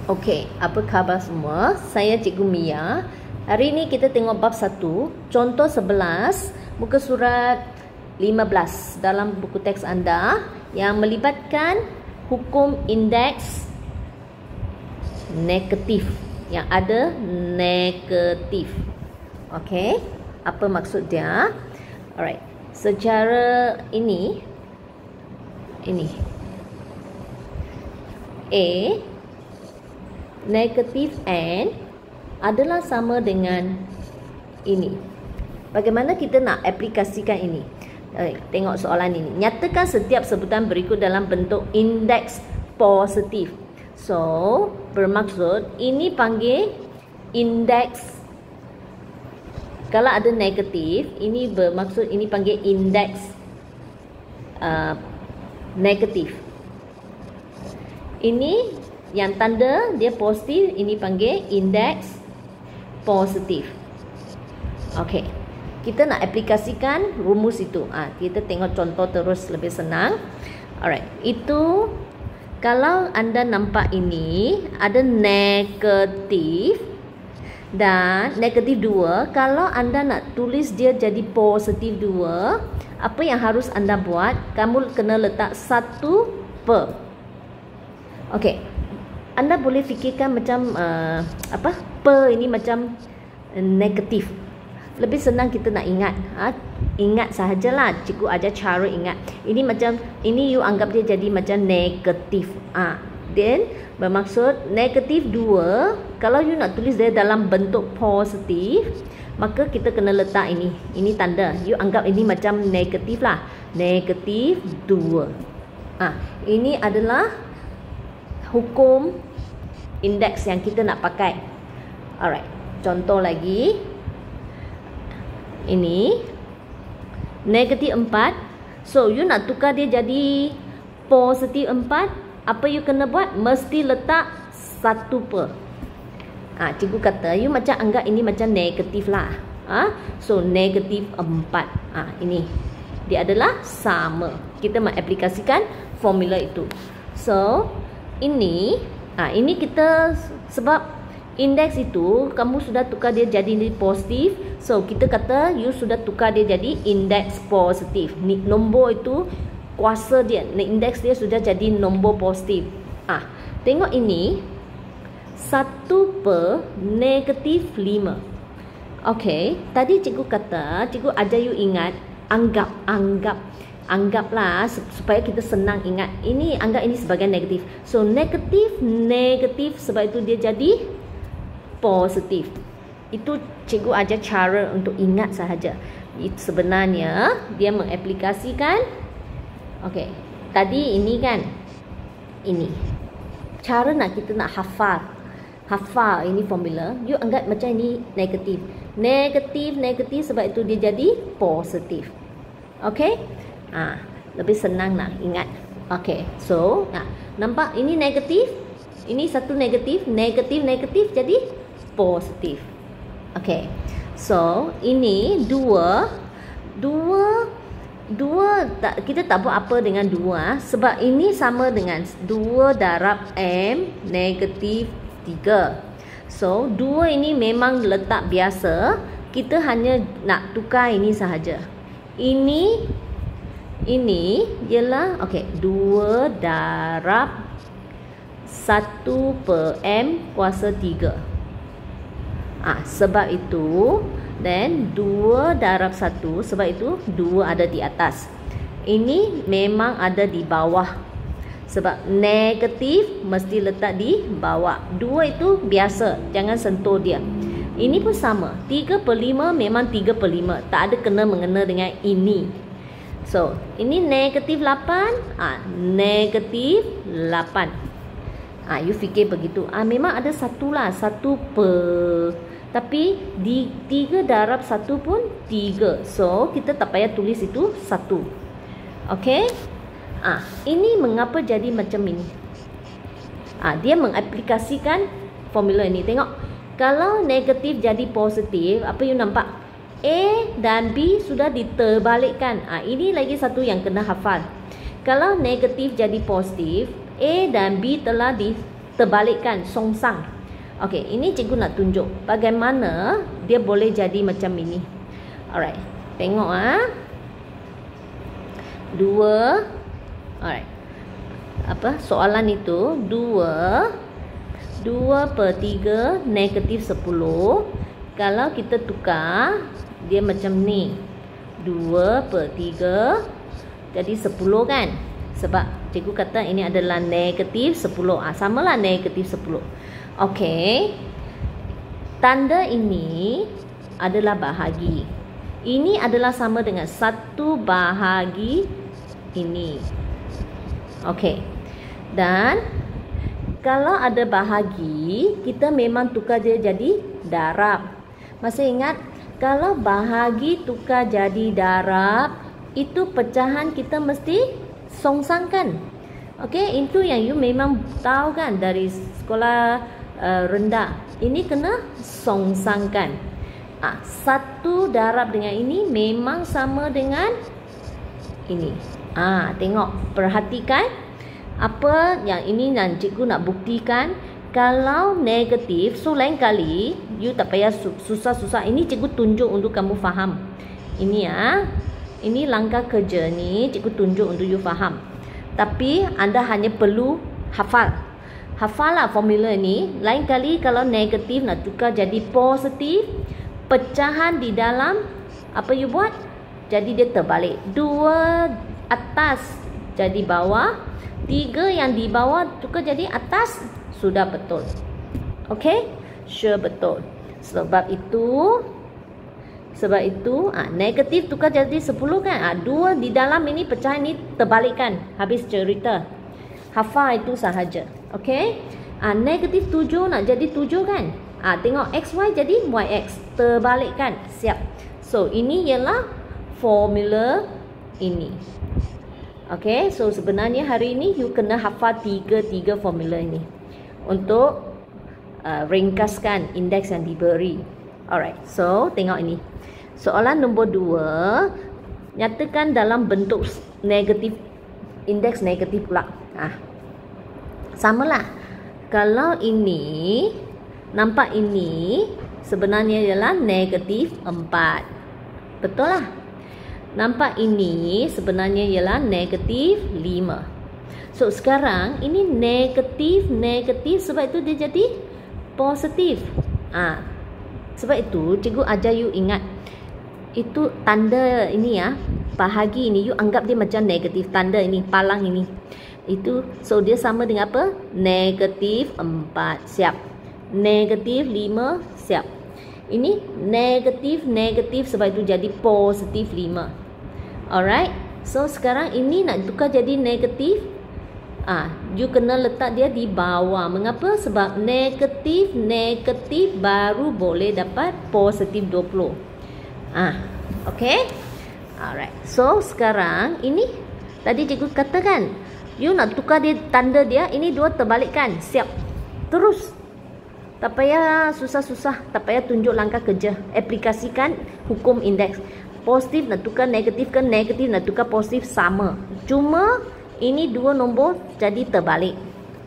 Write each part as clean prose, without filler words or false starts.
Okey, apa khabar semua? Saya Cikgu Mia. Hari ini kita tengok bab 1, contoh 11, muka surat 15 dalam buku teks anda yang melibatkan hukum indeks negatif, yang ada negatif. Okey, apa maksud dia? Alright, secara ini A negatif N adalah sama dengan ini. Bagaimana kita nak aplikasikan ini? Tengok soalan ini. Nyatakan setiap sebutan berikut dalam bentuk indeks positif. So, bermaksud ini panggil indeks. Kalau ada negatif, ini bermaksud ini panggil indeks negatif. Ini yang tanda dia positif, ini panggil indeks positif. Okey, kita nak aplikasikan rumus itu. Kita tengok contoh terus lebih senang. Alright, itu kalau anda nampak ini ada negatif dan negatif 2. Kalau anda nak tulis dia jadi positif 2, apa yang harus anda buat? Kamu kena letak 1 per. Okey, anda boleh fikirkan macam per ini macam negatif. Lebih senang kita nak ingat. Ingat sahajalah. Cikgu ajar cara ingat. Ini macam, ini you anggap dia jadi macam negatif. Then bermaksud negatif 2. Kalau you nak tulis dia dalam bentuk positif, maka kita kena letak ini. Ini tanda. You anggap ini macam negatif lah. Negatif 2. Ini adalah hukum indeks yang kita nak pakai. Alright, contoh lagi. Ini negatif 4. So, you nak tukar dia jadi positif 4. Apa you kena buat? Mesti letak 1 per. Cikgu kata, you macam anggap ini macam negatif lah. So, negatif 4. Ini. Dia adalah sama. Kita mengaplikasikan formula itu. So, ini kita, sebab indeks itu kamu sudah tukar dia jadi positif. So kita kata you sudah tukar dia jadi indeks positif. Nombor itu kuasa dia, indeks dia sudah jadi nombor positif. Tengok ini 1 per negatif 5. Okey, tadi cikgu kata, cikgu ajar you ingat, anggaplah supaya kita senang ingat. Ini anggap ini sebagai negatif. So negatif sebab itu dia jadi positif. Itu cikgu ajar cara untuk ingat sahaja. Sebenarnya dia mengaplikasikan. Okey, tadi ini kan, ini cara kita nak hafal ini formula. You anggap macam ini negatif sebab itu dia jadi positif. Okey, lebih senang nak ingat. Okey, so nampak ini negatif, ini satu negatif jadi positif. Okey, so ini 2 kita tak buat apa dengan 2 sebab ini sama dengan 2 darab M negatif 3. So 2 ini memang letak biasa. Kita hanya nak tukar ini sahaja. Ini ialah 2 darab 1 per M kuasa 3. Sebab itu, then 2 darab 1, sebab itu 2 ada di atas. Ini memang ada di bawah. Sebab negatif mesti letak di bawah. 2 itu biasa, jangan sentuh dia. Ini pun sama. 3 per 5 memang 3 per 5. Tak ada kena-mengena dengan ini. So, ini negatif 8. Negatif 8. You fikir begitu. Memang ada satu lah. 1 per. Tapi di 3 darab 1 pun 3. So, kita tak payah tulis itu 1. Okey. Ini mengapa jadi macam ini? Dia mengaplikasikan formula ini. Tengok. Kalau negatif jadi positif, apa you nampak? A dan B sudah diterbalikkan. Ini lagi satu yang kena hafal. Kalau negatif jadi positif, A dan B telah terbalikkan, songsang. Okey, ini cikgu nak tunjuk bagaimana dia boleh jadi macam ini. Alright, tengok 2. Alright, apa soalan itu? 2/3 negatif 10. Kalau kita tukar, dia macam ni, 2/3 jadi 10 kan? Sebab cikgu kata ini adalah negatif 10. Samalah negatif 10. Okey, tanda ini adalah bahagi. Ini adalah sama dengan 1 bahagi ini. Okey, dan kalau ada bahagi, kita memang tukar dia jadi darab. Masih ingat? Kalau bahagi tukar jadi darab, itu pecahan kita mesti songsangkan. Okey, itu yang you memang tahu kan dari sekolah rendah. Ini kena songsangkan. 1 darab dengan ini memang sama dengan ini. Tengok, perhatikan apa yang ini yang cikgu nak buktikan. Kalau negatif, so lain kali you tak payah susah-susah. Ini cikgu tunjuk untuk kamu faham. Ini ini langkah kerja ni cikgu tunjuk untuk you faham. Tapi anda hanya perlu hafal. Hafallah formula ni. Lain kali kalau negatif nak tukar jadi positif, pecahan di dalam apa you buat? Jadi dia terbalik. 2 atas jadi bawah, 3 yang di bawah tukar jadi atas. Sudah betul. Okey? Sure betul. Sebab itu negatif tukar jadi 10 kan? 2 di dalam ini pecahan ini terbalikkan. Habis cerita. Hafal itu sahaja. Okey? Negatif 7 nak jadi 7 kan? Tengok XY jadi YX. Terbalikkan. Siap. So ini ialah formula ini. Okey, so sebenarnya hari ini you kena hafal 3 formula ini untuk ringkaskan indeks yang diberi. Alright, so tengok ini. Soalan nombor 2, nyatakan dalam bentuk negatif, indeks negatif pula. Samalah. Kalau ini nampak ini sebenarnya ialah negatif 4. Betul lah. Nampak ini sebenarnya ialah negatif 5. So sekarang ini negatif sebab itu dia jadi positif. Sebab itu cikgu ajar you ingat. Itu tanda ini bahagi ini you anggap dia macam negatif. Tanda ini palang ini. Itu so dia sama dengan apa? Negatif 4. Siap. Negatif 5. Siap. Ini negatif sebab itu jadi positif 5. Alright. So sekarang ini nak tukar jadi negatif. You kena letak dia di bawah. Mengapa? Sebab negatif baru boleh dapat positif 20. Okay. Alright. So sekarang ini tadi cikgu katakan you nak tukar dia tanda dia. Ini 2 terbalikkan. Siap. Terus. Tak payah susah-susah. Tak payah tunjuk langkah kerja. Aplikasikan hukum indeks. Positif nak tukar negatif ke negatif nak tukar positif sama. Cuma ini 2 nombor jadi terbalik.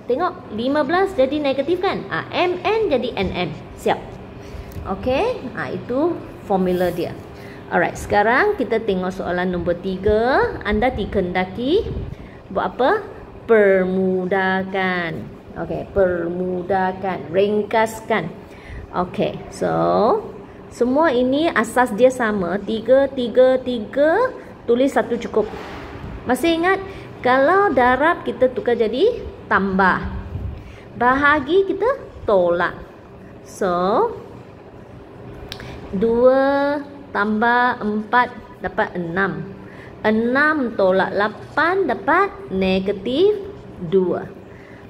Tengok 15 jadi negatif kan? MN jadi NN. Siap. Okey. Itu formula dia. Alright. Sekarang kita tengok soalan nombor 3. Anda dikehendaki buat apa? Permudahkan. Okey, permudahkan, ringkaskan. Okey, so semua ini asas dia sama, 3, tulis 1 cukup. Masih ingat? Kalau darab kita tukar jadi tambah. Bahagi kita tolak. So 2 tambah 4 dapat 6. 6 tolak 8 dapat negatif 2.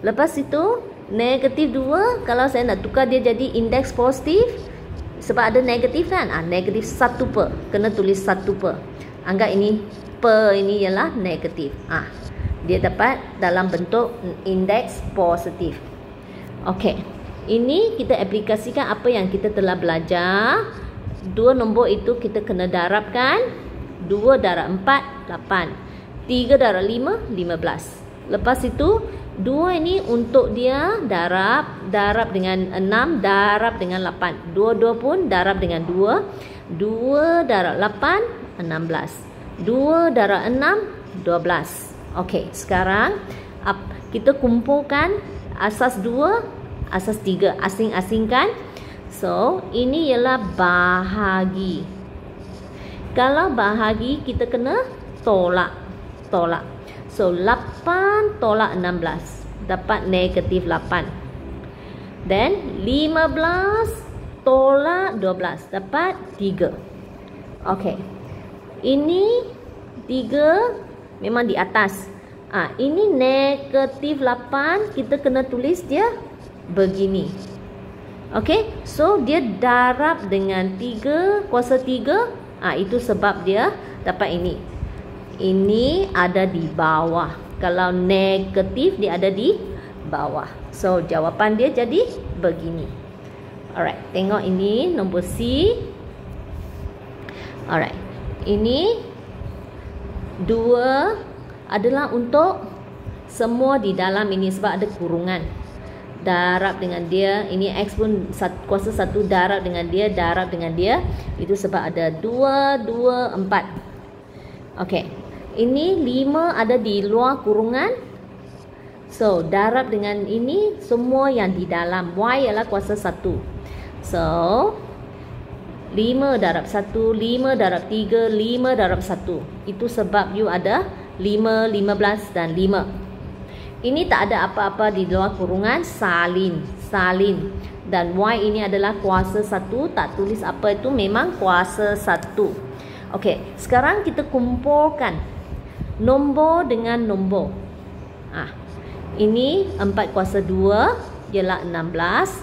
Lepas itu negatif 2, kalau saya nak tukar dia jadi indeks positif, sebab ada negatif kan, negatif 1 per, kena tulis 1 per. Anggap ini per ini ialah negatif. Dia dapat dalam bentuk indeks positif. Okey, ini kita aplikasikan apa yang kita telah belajar. 2 nombor itu kita kena darabkan. 2 darab 4 8, 3 darab 5 15. Lepas itu 2 ini untuk dia darab dengan 6, darab dengan 8. 2 pun darab dengan 2. 2 darab 8, 16. 2 darab 6, 12. Okey, sekarang kita kumpulkan asas 2, asas 3. Asing-asingkan. So, ini ialah bahagi. Kalau bahagi, kita kena tolak. So, 8 tolak 16. Dapat negatif 8. Then, 15 tolak 12. Dapat 3. Okey. Ini 3 memang di atas. Ini negatif 8. Kita kena tulis dia begini. Okey. So, dia darab dengan 3 kuasa 3. Itu sebab dia dapat ini. Ini ada di bawah. Kalau negatif, dia ada di bawah. So, jawapan dia jadi begini. Alright, tengok ini nombor C. Alright, ini 2 adalah untuk semua di dalam ini sebab ada kurungan. Darab dengan dia, ini X pun kuasa 1 darab dengan dia, itu sebab ada 2, 2, 4. Okey, ini 5 ada di luar kurungan. So, darab dengan ini semua yang di dalam. Y ialah kuasa 1. So, 5 darab 1, 5 darab 3, 5 darab 1. Itu sebab you ada 5, 15 dan 5. Ini tak ada apa-apa di luar kurungan, salin. Dan Y ini adalah kuasa 1, tak tulis apa itu, memang kuasa 1. Okey, sekarang kita kumpulkan nombor dengan nombor. Ini 4 kuasa 2 ialah 16.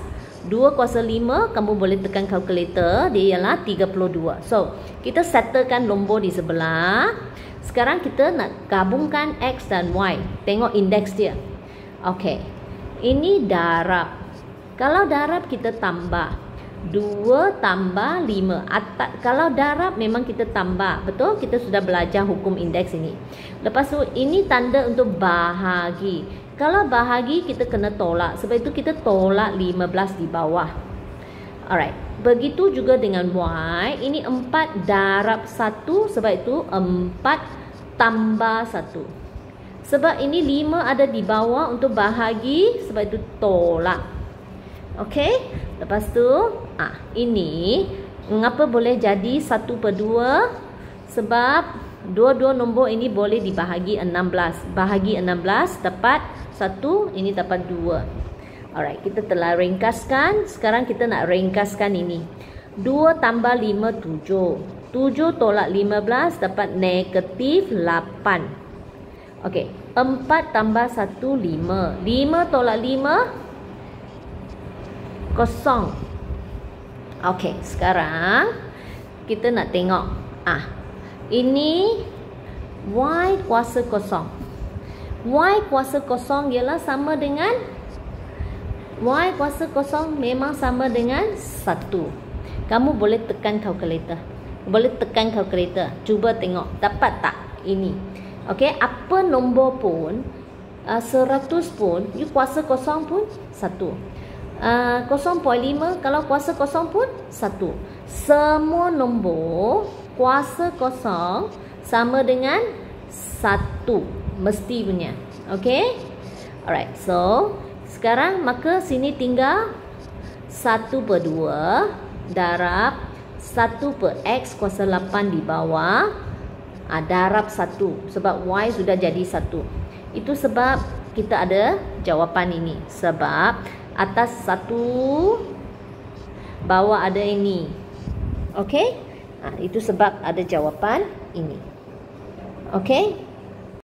2 kuasa 5, kamu boleh tekan kalkulator, dia ialah 32. So, kita settlekan nombor di sebelah. Sekarang kita nak gabungkan X dan Y. Tengok indeks dia. Okey. Ini darab. Kalau darab kita tambah 2 tambah 5. Kalau darab memang kita tambah. Betul? Kita sudah belajar hukum indeks ini. Lepas tu ini tanda untuk bahagi. Kalau bahagi kita kena tolak. Sebab itu kita tolak 15 di bawah. Alright. Begitu juga dengan Y. Ini 4 darab 1. Sebab itu 4 tambah 1. Sebab ini 5 ada di bawah untuk bahagi. Sebab itu tolak. Okey. Lepas tu, ini mengapa boleh jadi 1/2? Sebab dua-dua nombor ini boleh dibahagi 16. Bahagi 16 dapat 1, ini dapat 2. Alright, kita telah ringkaskan. Sekarang kita nak ringkaskan ini. 2 tambah 5, 7. 7 tolak 15 dapat negatif 8. Okey, 4 tambah 1, 5. 5 tolak 5, 0. Okey, sekarang kita nak tengok. Ini Y kuasa 0. Y kuasa 0 ialah sama dengan Y kuasa 0 memang sama dengan 1. Kamu boleh tekan kalkulator. Cuba tengok dapat tak ini. Okey, apa nombor pun 100 pun you kuasa 0 pun 1. 0.5 kalau kuasa 0 pun 1. Semua nombor kuasa 0 sama dengan 1 mesti punya. Okey. Alright, so sekarang maka sini tinggal 1/2 darab 1/x kuasa 8 di bawah darab 1. Sebab Y sudah jadi 1. Itu sebab kita ada jawapan ini. Sebab atas 1, bawah ada ini. Okey? Itu sebab ada jawapan ini. Okey?